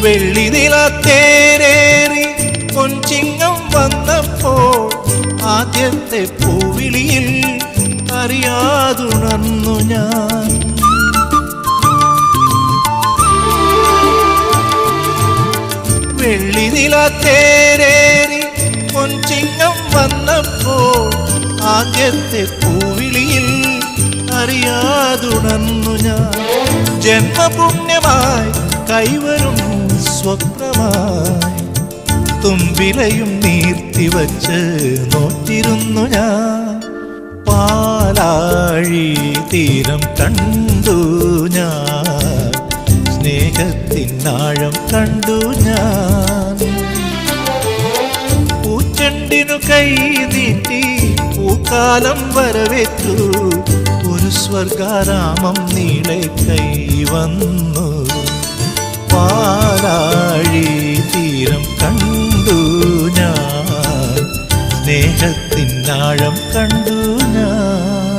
വെള്ളി നിലത്തേരേറി പൊൻചിങ്ങം വന്നപ്പോൾ ആദ്യത്തെ പൂവിളിയിൽ അറിയാതുണർന്നു ഞാൻ. വെള്ളി നിലത്തേരേറി പൊൻചിങ്ങം വന്നപ്പോൾ ആദ്യത്തെ പൂവിളിയിൽ അറിയാതുണർന്നു ഞാൻ. ജന്മപുണ്യമായി കൈവരും സ്വപ്നമായി തുമ്പിലയും നീർത്തിവച്ച് നോറ്റിരുന്നു ഞാൻ. പാലാഴി തീരം കണ്ടു ഞാൻ, സ്നേഹത്തിനാഴം കണ്ടു ഞാൻ. പൂച്ചെണ്ടിനു കൈ നീട്ടി പൂക്കാലം വരവേറ്റു, ഒരു സ്വർഗാരാമം നീളെ കൈവന്നു. പാലാഴി തീരം കണ്ടു ഞാൻ, സ്നേഹത്തിനാഴം കണ്ടു ഞാൻ.